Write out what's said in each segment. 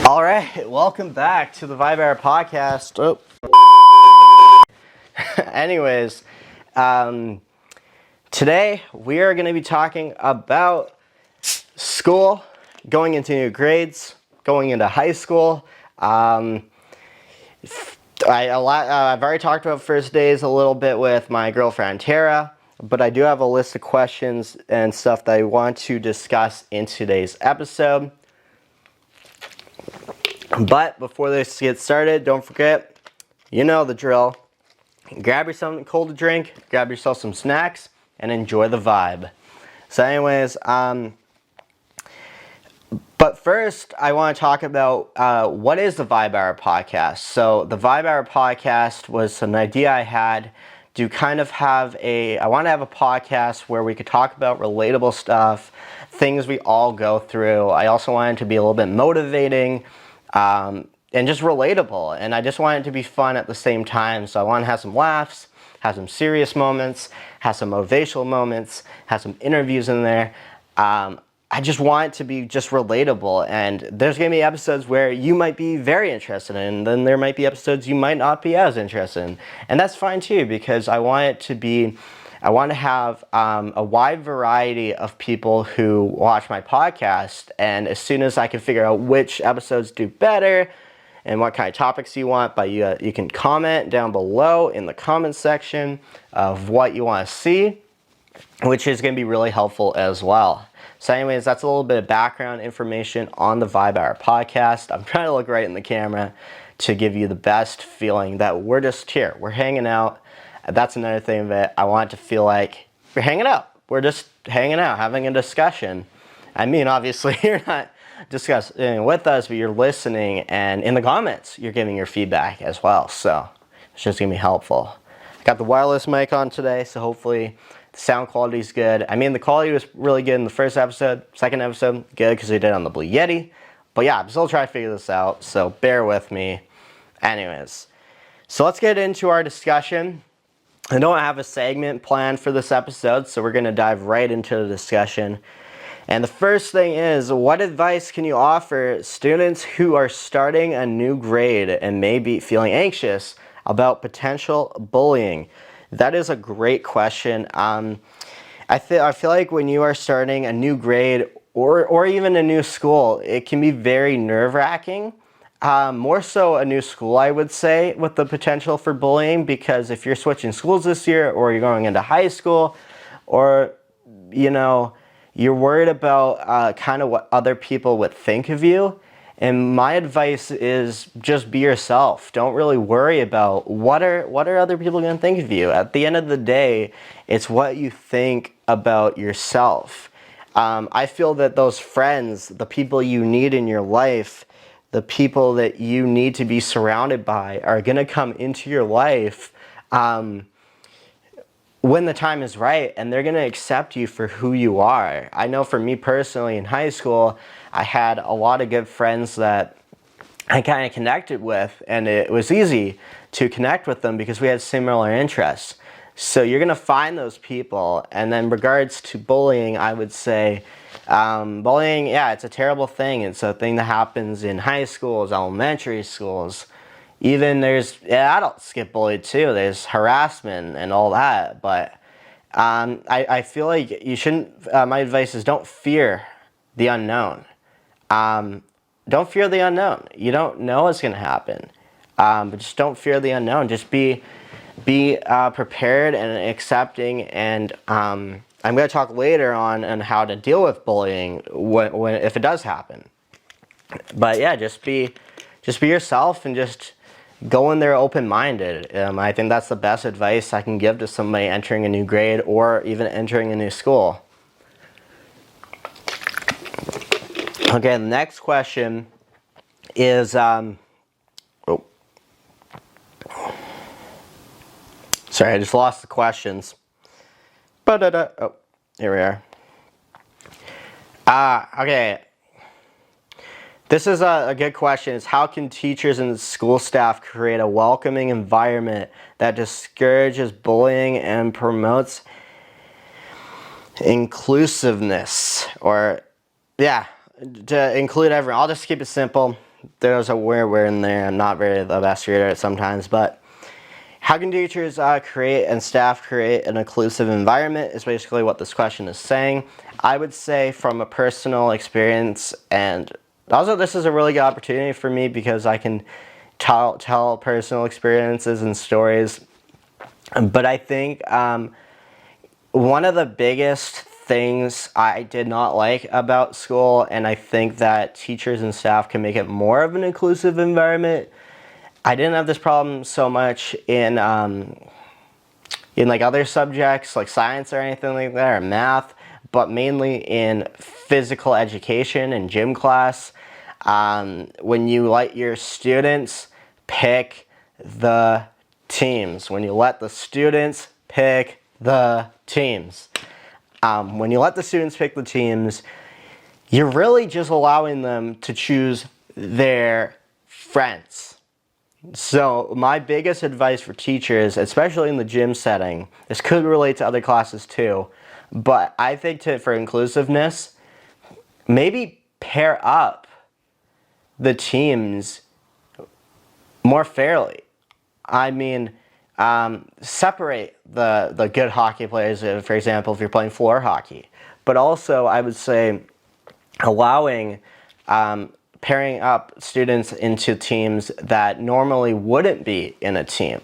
All right, welcome back to the Vibe Hour podcast. Oh. Anyways, today we are going to be talking about school, going into new grades, going into high school. I've already talked about first days a little bit with my girlfriend Tara, but I do have a list of questions and stuff that I want to discuss in today's episode. But before this gets started, don't forget, you know the drill. Grab yourself something cold to drink, grab yourself some snacks, and enjoy the vibe. So anyways, but first I want to talk about what is the Vibe Hour podcast. So the Vibe Hour podcast was an idea I had to kind of have I want to have a podcast where we could talk about relatable stuff, things we all go through. I also wanted it to be a little bit motivating, and just relatable, and I just want it to be fun at the same time. So I want to have some laughs, have some serious moments, have some motivational moments, have some interviews in there. I just want it to be just relatable, and there's going to be episodes where you might be very interested in, and then there might be episodes you might not be as interested in, and that's fine too, because I want to have a wide variety of people who watch my podcast, and as soon as I can figure out which episodes do better and what kind of topics you want, but you can comment down below in the comment section of what you want to see, which is going to be really helpful as well. So anyways, that's a little bit of background information on the Vibe Hour podcast. I'm trying to look right in the camera to give you the best feeling that we're just here. We're hanging out. That's another thing that I want it to feel like we're hanging out. We're just hanging out, having a discussion. I mean, obviously, you're not discussing with us, but you're listening, and in the comments, you're giving your feedback as well. So it's just going to be helpful. I got the wireless mic on today, so hopefully the sound quality is good. I mean, the quality was really good in the first episode. Second episode, good because we did it on the Blue Yeti. But yeah, I'm still trying to figure this out, so bear with me. Anyways, so let's get into our discussion. I don't have a segment planned for this episode, so we're going to dive right into the discussion. And the first thing is, what advice can you offer students who are starting a new grade and may be feeling anxious about potential bullying? That is a great question. I feel like when you are starting a new grade or even a new school, it can be very nerve-wracking. More so a new school, I would say, with the potential for bullying, because if you're switching schools this year, or you're going into high school, or, you know, you're worried about kind of what other people would think of you. And my advice is just be yourself. Don't really worry about what are other people going to think of you. At the end of the day, it's what you think about yourself. I feel that those friends, the people you need in your life, the people that you need to be surrounded by, are going to come into your life when the time is right, and they're going to accept you for who you are. I know for me personally, in high school, I had a lot of good friends that I kind of connected with, and it was easy to connect with them because we had similar interests. So you're going to find those people. And then in regards to bullying, I would say bullying, yeah, it's a terrible thing. It's a thing that happens in high schools, elementary schools. Even adults get bullied too. There's harassment and all that. But I feel like you shouldn't, my advice is don't fear the unknown. Don't fear the unknown. You don't know what's going to happen. But just don't fear the unknown. Just be prepared and accepting. And I'm going to talk later on how to deal with bullying if it does happen. But yeah, just be yourself and just go in there open-minded. I think that's the best advice I can give to somebody entering a new grade or even entering a new school. Okay, the next question is, sorry, I just lost the questions. Oh, here we are. Okay. This is a good question. It's how can teachers and school staff create a welcoming environment that discourages bullying and promotes inclusiveness? Or, yeah, to include everyone. I'll just keep it simple. there's a where in there. I'm not very the best reader sometimes, but how can teachers create and staff create an inclusive environment is basically what this question is saying. I would say from a personal experience, and also this is a really good opportunity for me because I can tell personal experiences and stories. But I think one of the biggest things I did not like about school, and I think that teachers and staff can make it more of an inclusive environment. I didn't have this problem so much in like other subjects like science or anything like that, or math, but mainly in physical education and gym class. When you let your students pick the teams, when you let the students pick the teams, when you let the students pick the teams, you're really just allowing them to choose their friends. So my biggest advice for teachers, especially in the gym setting, this could relate to other classes too, but I think for inclusiveness, maybe pair up the teams more fairly. I mean, separate the good hockey players, for example, if you're playing floor hockey. But also, I would say allowing pairing up students into teams that normally wouldn't be in a team,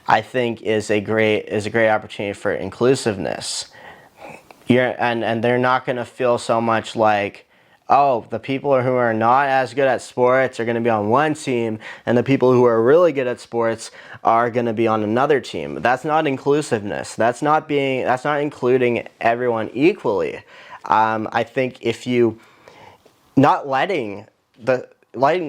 I think is a great opportunity for inclusiveness. And they're not going to feel so much like, oh, the people who are not as good at sports are going to be on one team, and the people who are really good at sports are going to be on another team. That's not inclusiveness. That's not including everyone equally. I think if you not letting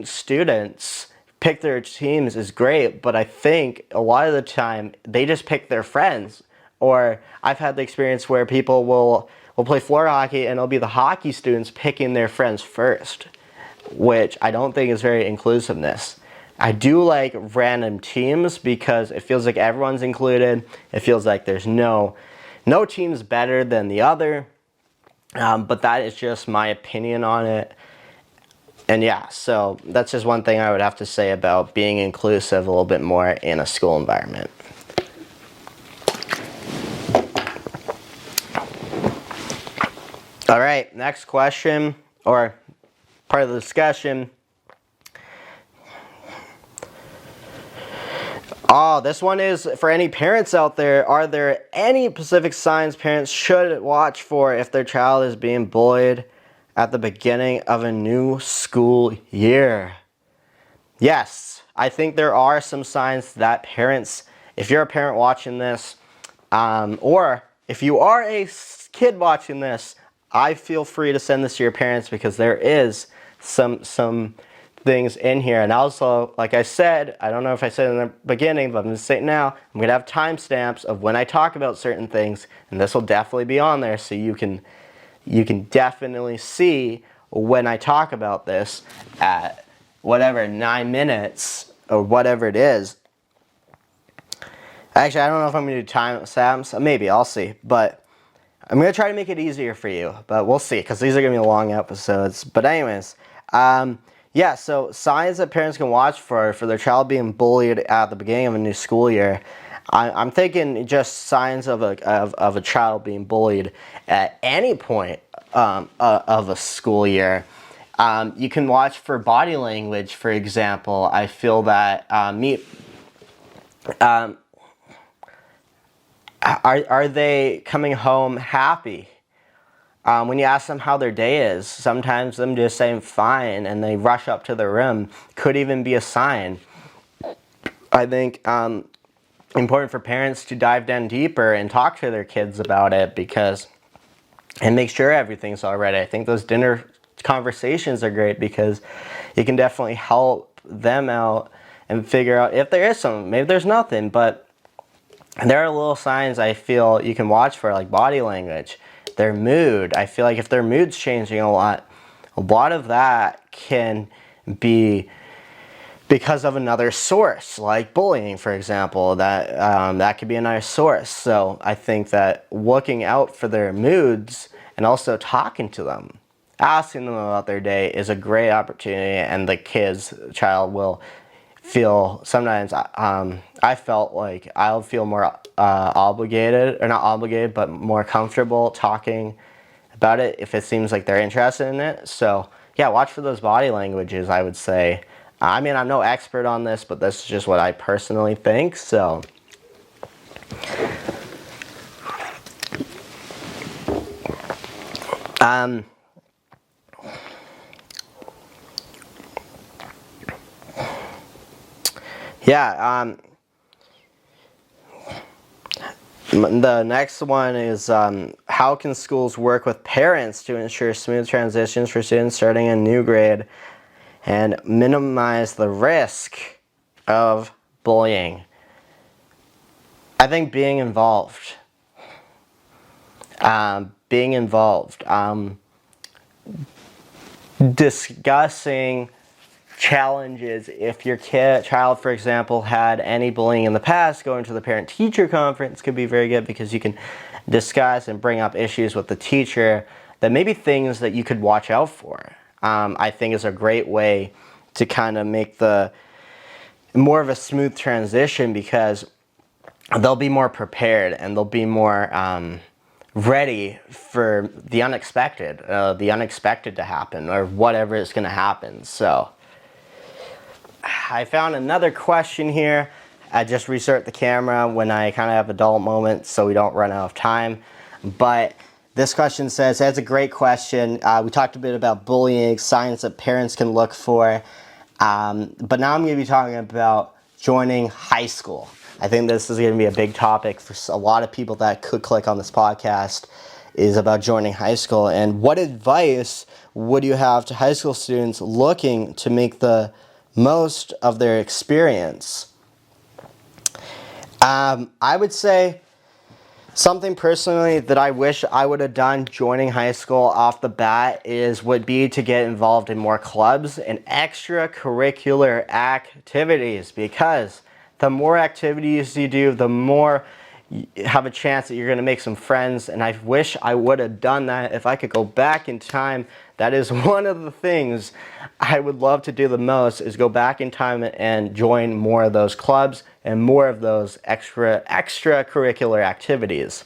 students pick their teams is great, but I think a lot of the time they just pick their friends. Or I've had the experience where people will play floor hockey and it'll be the hockey students picking their friends first, which I don't think is very inclusiveness. I do like random teams because it feels like everyone's included. It feels like there's no team's better than the other. But that is just my opinion on it. And yeah, so that's just one thing I would have to say about being inclusive a little bit more in a school environment. All right, next question, or part of the discussion. Oh, this one is for any parents out there. Are there any specific signs parents should watch for if their child is being bullied at the beginning of a new school year? Yes, I think there are some signs that parents, if you're a parent watching this, or if you are a kid watching this, I feel free to send this to your parents because there is some things in here. And also, like I said, I don't know if I said in the beginning, but I'm going to say it now, I'm going to have timestamps of when I talk about certain things, and this will definitely be on there so you can definitely see when I talk about this at whatever, 9 minutes or whatever it is. Actually, I don't know if I'm going to do timestamps. Maybe, I'll see. But I'm going to try to make it easier for you. But we'll see, because these are going to be long episodes. But anyways, yeah, so signs that parents can watch for their child being bullied at the beginning of a new school year. I'm thinking just signs of a child being bullied at any point of a school year. You can watch for body language, for example. I feel that are they coming home happy? When you ask them how their day is, sometimes them just saying fine and they rush up to their room could even be a sign. I think important for parents to dive down deeper and talk to their kids about it and make sure everything's all right. I think those dinner conversations are great because it can definitely help them out and figure out if there is something. Maybe there's nothing, but there are little signs I feel you can watch for, like body language, their mood. I feel like if their mood's changing a lot of that can be because of another source, like bullying, for example. That could be another source. So I think that looking out for their moods and also talking to them asking them about their day is a great opportunity, and the child will feel, sometimes I felt like I'll feel more obligated, or not obligated, but more comfortable talking about it if it seems like they're interested in it. So yeah, watch for those body languages, I would say. I mean, I'm no expert on this, but this is just what I personally think. So yeah, the next one is how can schools work with parents to ensure smooth transitions for students starting a new grade and minimize the risk of bullying? I think being involved. Discussing challenges. If your child, for example, had any bullying in the past, going to the parent-teacher conference could be very good, because you can discuss and bring up issues with the teacher that maybe things that you could watch out for. I think is a great way to kind of make the more of a smooth transition, because they'll be more prepared and they'll be more ready for the unexpected to happen, or whatever is going to happen. So I found another question here. I just restart the camera when I kind of have a dull moment so we don't run out of time. But this question says, that's a great question. We talked a bit about bullying, signs that parents can look for. But now I'm going to be talking about joining high school. I think this is going to be a big topic for a lot of people that could click on this podcast, is about joining high school. And what advice would you have to high school students looking to make the most of their experience? I would say something personally that I wish I would have done joining high school off the bat would be to get involved in more clubs and extracurricular activities, because the more activities you do, the more you have a chance that you're going to make some friends. And I wish I would have done that. If I could go back in time, that is one of the things I would love to do the most, is go back in time and join more of those clubs and more of those extracurricular activities.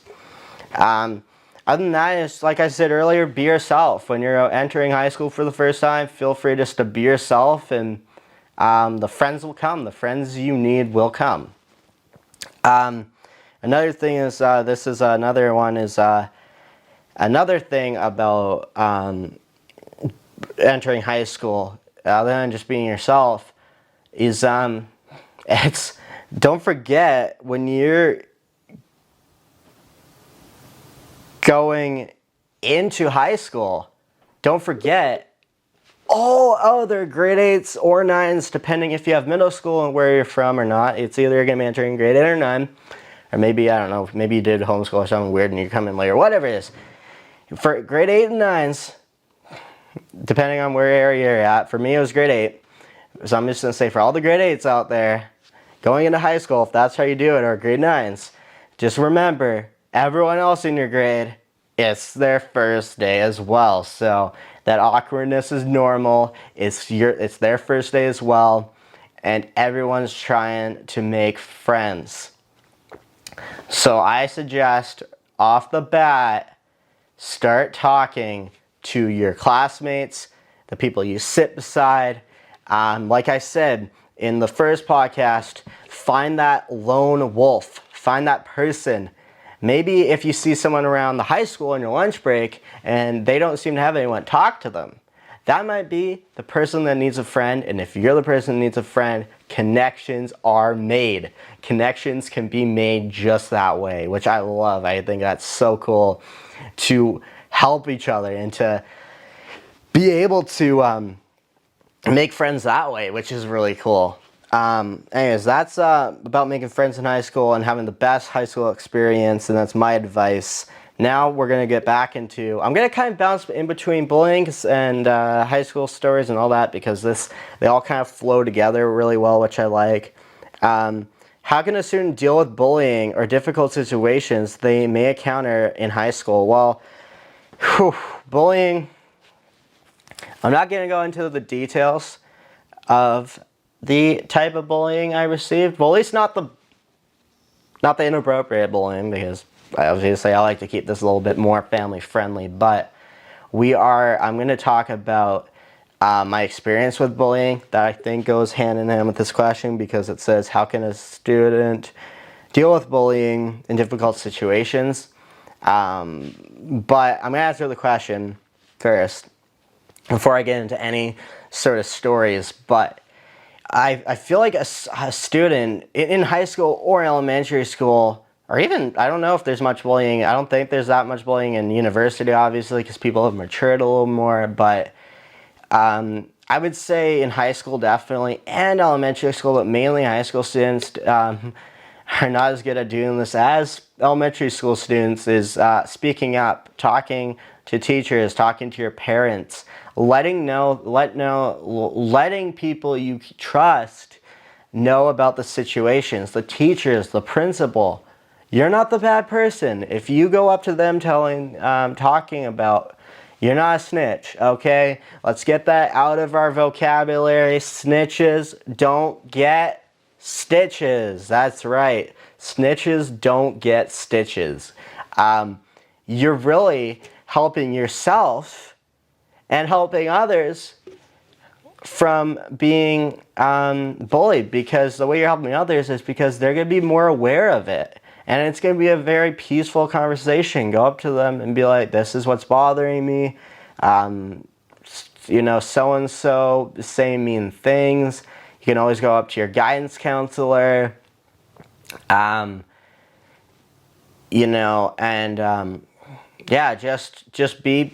Other than that, it's like I said earlier, be yourself. When you're entering high school for the first time, feel free just to be yourself, and the friends will come. The friends you need will come. Another thing is, this is another one, is another thing about entering high school, other than just being yourself, is don't forget, when you're going into high school, don't forget all other grade 8s or 9s, depending if you have middle school and where you're from or not. It's either going to be entering grade 8 or 9, or maybe, I don't know, maybe you did homeschool or something weird and you come in later, whatever it is. For grade 8 and 9s, depending on where area you're at, for me it was grade 8. So I'm just going to say, for all the grade 8s out there going into high school, if that's how you do it, or grade 9s, just remember, everyone else in your grade, it's their first day as well. So that awkwardness is normal. It's their first day as well. And everyone's trying to make friends. So I suggest, off the bat, start talking to your classmates, the people you sit beside. Like I said in the first podcast, find that lone wolf. Find that person. Maybe if you see someone around the high school on your lunch break and they don't seem to have anyone, talk to them. That might be the person that needs a friend, and if you're the person that needs a friend, connections are made. Connections can be made just that way, which I love. I think that's so cool, to help each other and to be able to make friends that way, which is really cool. Anyways, that's about making friends in high school and having the best high school experience, and that's my advice. Now we're going to get back into, I'm going to kind of bounce in between bullying and high school stories and all that, because they all kind of flow together really well, which I like. How can a student deal with bullying or difficult situations they may encounter in high school? Well, bullying, I'm not going to go into the details of the type of bullying I received. Well, at least not the inappropriate bullying, because obviously I like to keep this a little bit more family friendly. But I'm going to talk about my experience with bullying that I think goes hand in hand with this question, because it says, how can a student deal with bullying in difficult situations? But I'm going to answer the question first before I get into any sort of stories. But I feel like a student in high school or elementary school, or even, I don't know if there's much bullying. I don't think there's that much bullying in university, obviously, because people have matured a little more. But I would say in high school, definitely, and elementary school, but mainly high school students are not as good at doing this as elementary school students, is speaking up, talking to teachers, talking to your parents, letting people you trust know about the situations, the teachers, the principal. You're not the bad person. If you go up to them talking about, you're not a snitch, okay? Let's get that out of our vocabulary. Snitches don't get stitches. That's right. Snitches don't get stitches. You're really helping yourself and helping others from being bullied, because the way you're helping others is because they're going to be more aware of it. And it's going to be a very peaceful conversation. Go up to them and be like, this is what's bothering me. So-and-so saying mean things. You can always go up to your guidance counselor. Just be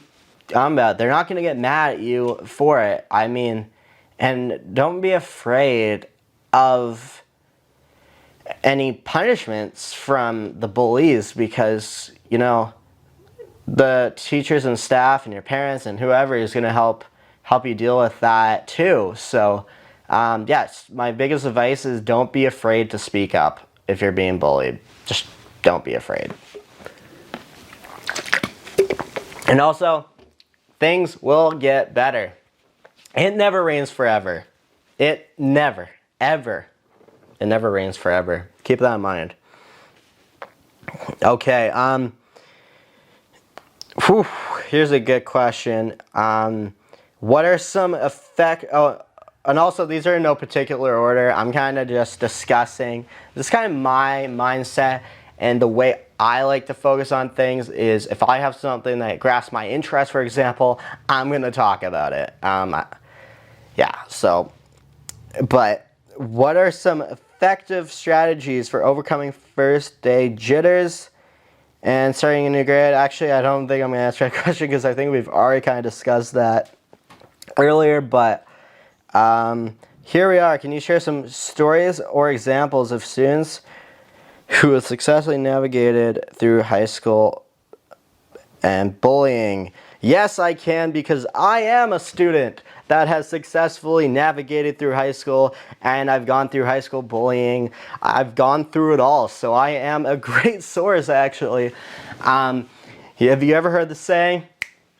about it. They're not going to get mad at you for it. I mean, and don't be afraid of any punishments from the bullies, because, the teachers and staff and your parents and whoever is going to help you deal with that too. So, yes, my biggest advice is don't be afraid to speak up if you're being bullied. Just don't be afraid. And also, things will get better. It never rains forever. It never rains forever. Keep that in mind. Okay, here's a good question. What are some and also these are in no particular order. I'm kind of just discussing. This is kind of my mindset, and the way I like to focus on things is, if I have something that grasps my interest, for example, I'm going to talk about it. But what are some effective strategies for overcoming first day jitters and starting a new grade? Actually, I don't think I'm going to answer that question, because I think we've already kind of discussed that earlier. But here we are. Can you share some stories or examples of students who have successfully navigated through high school and bullying? Yes, I can, because I am a student that has successfully navigated through high school, and I've gone through high school bullying. I've gone through it all, so I am a great source, actually. Have you ever heard the saying,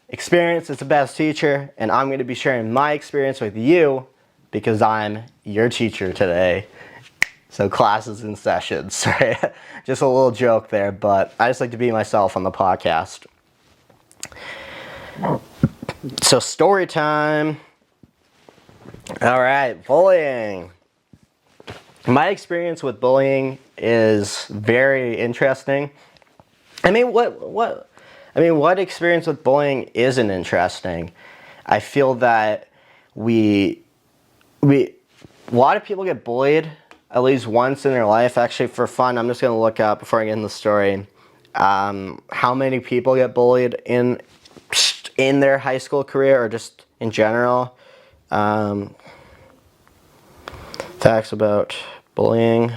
experience is the best teacher? And I'm going to be sharing my experience with you, because I'm your teacher today. So class is in session. Sorry, just a little joke there, but I just like to be myself on the podcast. So story time. All right, bullying. My experience with bullying is very interesting. What experience with bullying isn't interesting? I feel that a lot of people get bullied at least once in their life. Actually, for fun, I'm just going to look up before I get in the story how many people get bullied in their high school career, or just in general. Facts about bullying.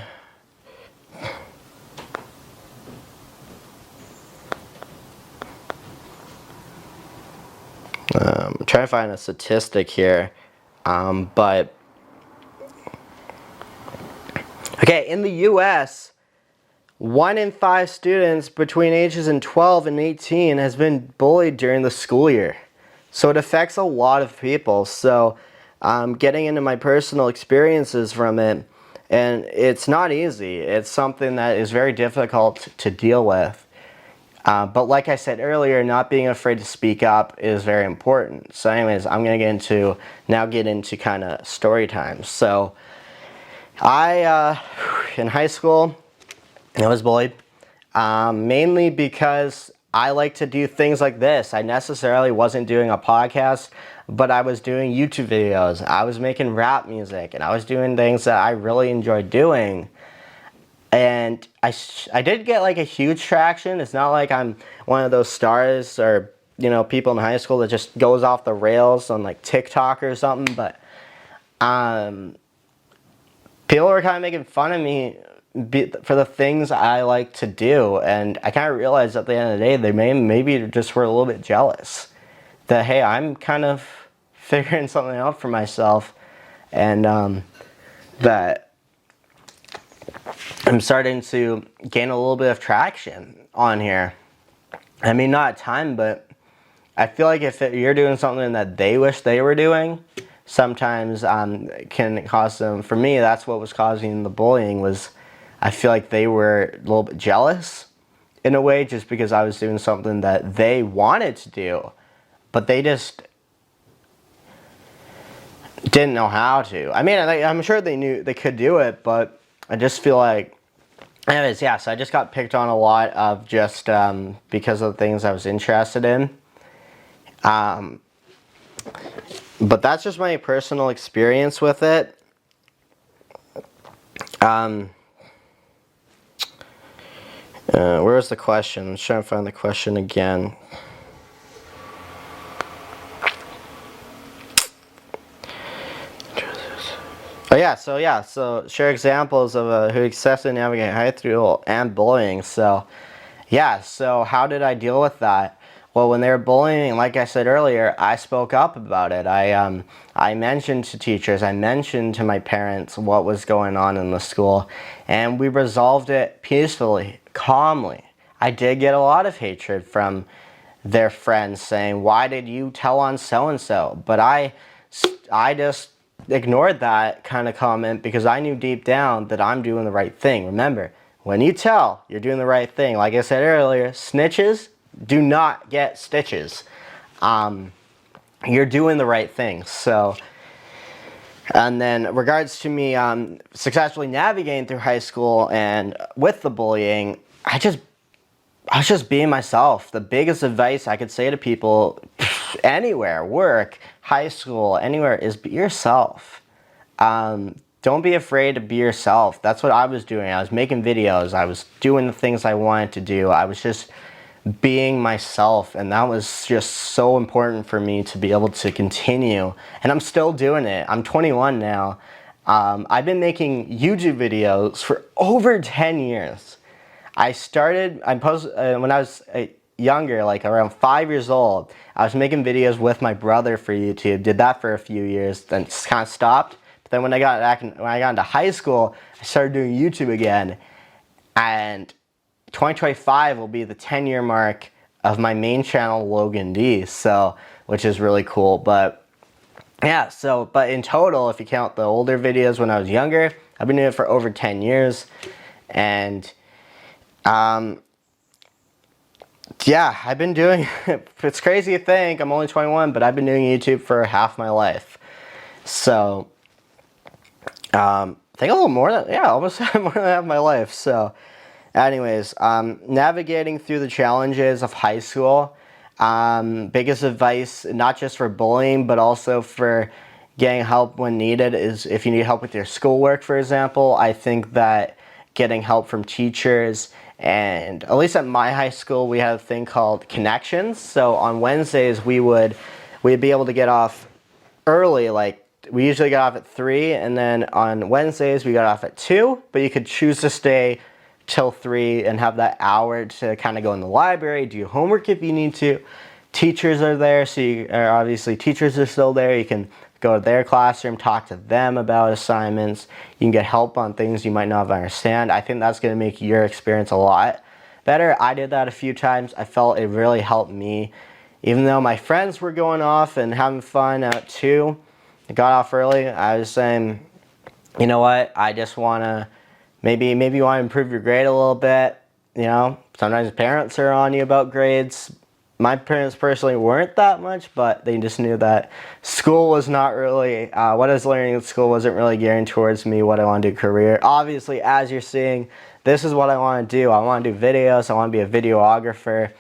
I'm trying to find a statistic here, but okay, in the U.S., 1 in 5 students between ages 12 and 18 has been bullied during the school year. So it affects a lot of people. So getting into my personal experiences from it, and it's not easy. It's something that is very difficult to deal with. But like I said earlier, not being afraid to speak up is very important. So anyways, I'm going to get into kind of story time. So in high school, I was bullied, mainly because I like to do things like this. I necessarily wasn't doing a podcast, but I was doing YouTube videos. I was making rap music, and I was doing things that I really enjoyed doing. And I did get like a huge traction. It's not like I'm one of those stars or, people in high school that just goes off the rails on like TikTok or something. But people were kind of making fun of me for the things I like to do. And I kind of realized at the end of the day, they maybe just were a little bit jealous that, hey, I'm kind of figuring something out for myself. And that I'm starting to gain a little bit of traction on here. I mean, not a ton, but I feel like if you're doing something that they wish they were doing, sometimes can cause them. For me, that's what was causing the bullying. Was I feel like they were a little bit jealous in a way, just because I was doing something that they wanted to do, but they just didn't know how to. I mean, I'm sure they knew they could do it, but I just feel like, anyways, yeah, so I just got picked on a lot of just because of the things I was interested in. But that's just my personal experience with it. Where was the question? I'm trying to find the question again. So share examples of who successfully navigate high school and bullying. So how did I deal with that? Well, when they were bullying, like I said earlier, I spoke up about it. I mentioned to teachers, I mentioned to my parents what was going on in the school, and we resolved it peacefully, calmly. I did get a lot of hatred from their friends saying, "Why did you tell on so-and-so?" But I just ignored that kind of comment because I knew deep down that I'm doing the right thing. Remember, when you tell, you're doing the right thing. Like I said earlier, snitches do not get stitches. You're doing the right thing. So, and then regards to me successfully navigating through high school and with the bullying, I was just being myself. The biggest advice I could say to people anywhere, work, high school, anywhere, is be yourself. Don't be afraid to be yourself. That's what I was doing. I was making videos. I was doing the things I wanted to do. I was just being myself, and that was just so important for me to be able to continue. And I'm still doing it. I'm 21 now. I've been making YouTube videos for over 10 years. I posted when I was younger, like around 5 years old. I was making videos with my brother for YouTube. Did that for a few years, then just kind of stopped. But then when I got into high school, I started doing YouTube again. And 2025 will be the 10-year mark of my main channel, Logan D. So, which is really cool. But yeah, but in total, if you count the older videos when I was younger, I've been doing it for over 10 years. And I've been doing, it's crazy to think, I'm only 21, but I've been doing YouTube for half my life. So, I think a little more than, almost more than half my life. So, anyways, navigating through the challenges of high school, biggest advice, not just for bullying, but also for getting help when needed, is if you need help with your schoolwork, for example. I think that getting help from teachers, and at least at my high school, we had a thing called connections. So on Wednesdays, we'd be able to get off early, like we usually got off at 3, and then on Wednesdays we got off at 2, but you could choose to stay till 3 and have that hour to kind of go in the library, do your homework if you need to. Teachers are there, so obviously teachers are still there. You can go to their classroom, talk to them about assignments. You can get help on things you might not understand. I think that's going to make your experience a lot better. I did that a few times. I felt it really helped me even though my friends were going off and having fun out too, I got off early. I was saying, you know what, I just want to, maybe you want to improve your grade a little bit. You know, sometimes parents are on you about grades. My parents personally weren't that much, but they just knew that school was not really, what I was learning in school wasn't really gearing towards me, what I want to do career. Obviously, as you're seeing, this is what I want to do. I want to do videos. I want to be a videographer.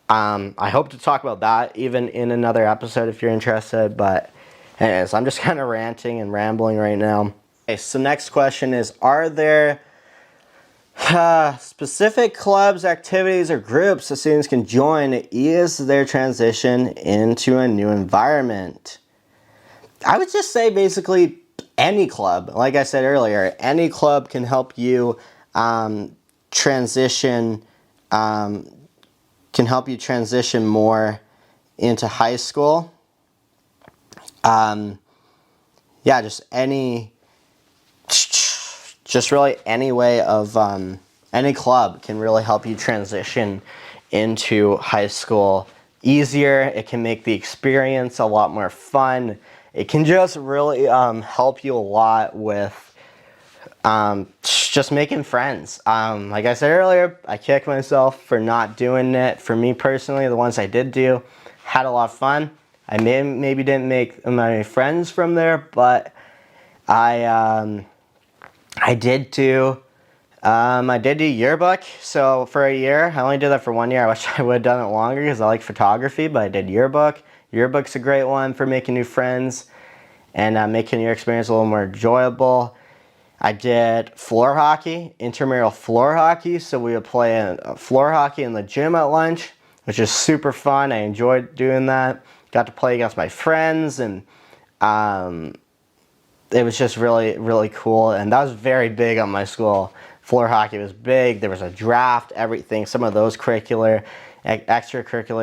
I hope to talk about that even in another episode if you're interested, but anyways, I'm just kind of ranting and rambling right now. Okay, so next question is, are there specific clubs, activities, or groups the students can join to ease their transition into a new environment? I would just say basically any club. Like I said earlier, any club can help you transition more into high school. Yeah, just really any way of, any club can really help you transition into high school easier. It can make the experience a lot more fun. It can just really help you a lot with just making friends. Like I said earlier, I kicked myself for not doing it. For me personally, the ones I did do, had a lot of fun. I maybe didn't make many friends from there, but I did do yearbook. So for a year, I only did that for 1 year. I wish I would have done it longer because I like photography, but I did yearbook. Yearbook's a great one for making new friends and making your experience a little more enjoyable. I did floor hockey, intramural floor hockey. So we would play floor hockey in the gym at lunch, which is super fun. I enjoyed doing that. Got to play against my friends, and it was just really, really cool. And that was very big on my school. Floor hockey was big. There was a draft, everything. Some of those extracurricular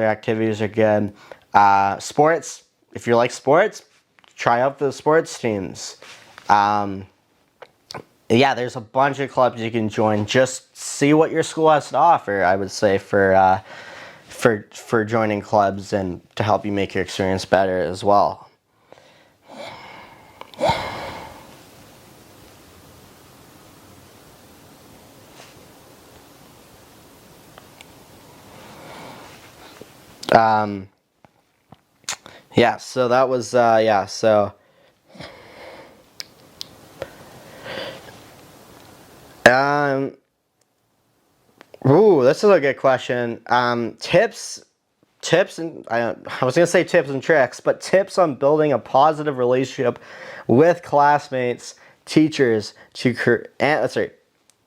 activities are good. Sports, if you like sports, try out the sports teams. Yeah, there's a bunch of clubs you can join. Just see what your school has to offer, I would say, for joining clubs and to help you make your experience better as well. Yeah, so that was, yeah, so. Ooh, this is a good question. Tips, and I was gonna say tips and tricks, but tips on building a positive relationship with classmates, teachers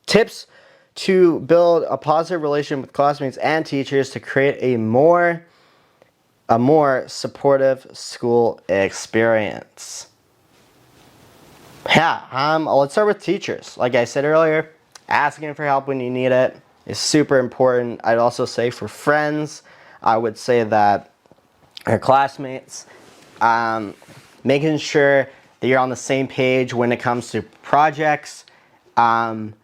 tips to build a positive relationship with classmates and teachers to create a more supportive school experience. Yeah, let's start with teachers. Like I said earlier, asking for help when you need it is super important. I'd also say for friends, I would say that your classmates, making sure that you're on the same page when it comes to projects, and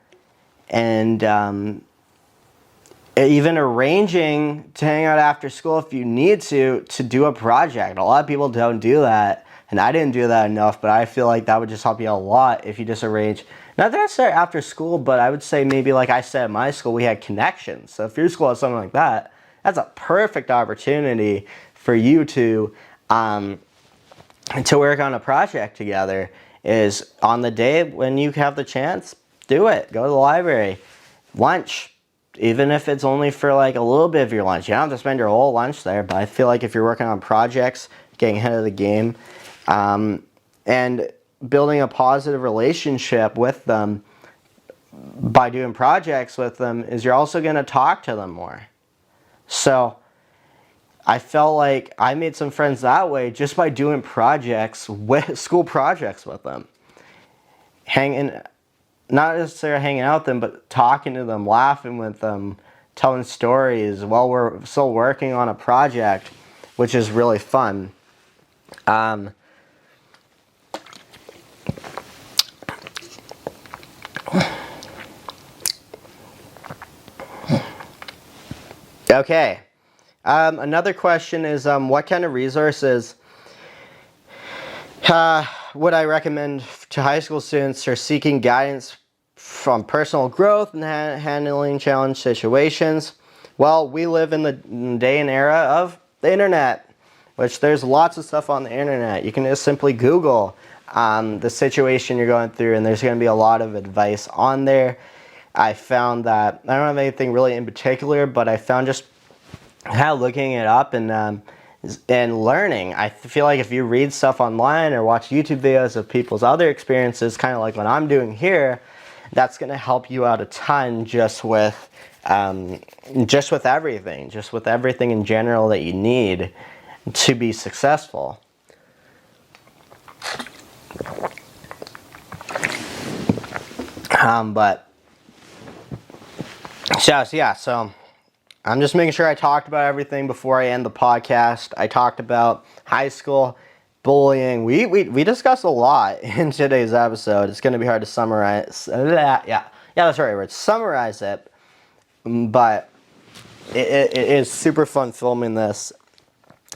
even arranging to hang out after school if you need to do a project. A lot of people don't do that, and I didn't do that enough, but I feel like that would just help you a lot if you just arrange, not necessarily after school, but I would say maybe like I said at my school, we had connections. So if your school has something like that, that's a perfect opportunity for you to work on a project together. Is on the day when you have the chance, do it. Go to the library. Lunch. Even if it's only for like a little bit of your lunch. You don't have to spend your whole lunch there, but I feel like if you're working on projects, getting ahead of the game, and building a positive relationship with them by doing projects with them, is you're also going to talk to them more. So I felt like I made some friends that way just by doing school projects with them. Not necessarily hanging out with them, but talking to them, laughing with them, telling stories while we're still working on a project, which is really fun. Okay. Another question is, what kind of resources would I recommend to high school students who are seeking guidance from personal growth and handling challenge situations? Well, we live in the day and era of the internet, which there's lots of stuff on the internet. You can just simply Google the situation you're going through, and there's going to be a lot of advice on there. I found that, I don't have anything really in particular, but I found just looking it up and learning. I feel like if you read stuff online or watch YouTube videos of people's other experiences, kind of like what I'm doing here, that's going to help you out a ton just with everything in general that you need to be successful. So I'm just making sure I talked about everything before I end the podcast. I talked about high school, bullying. We discussed a lot in today's episode. It's going to be hard to summarize. Yeah, that's the right word. Summarize it. But it is super fun filming this.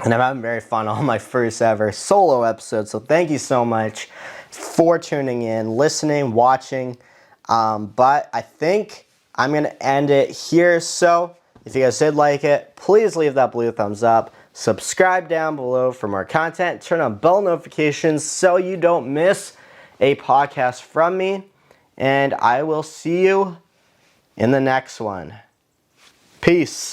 And I'm having very fun on my first ever solo episode. So thank you so much for tuning in, listening, watching. But I think I'm going to end it here. So if you guys did like it, please leave that blue thumbs up. Subscribe down below for more content. Turn on bell notifications so you don't miss a podcast from me. And I will see you in the next one. Peace.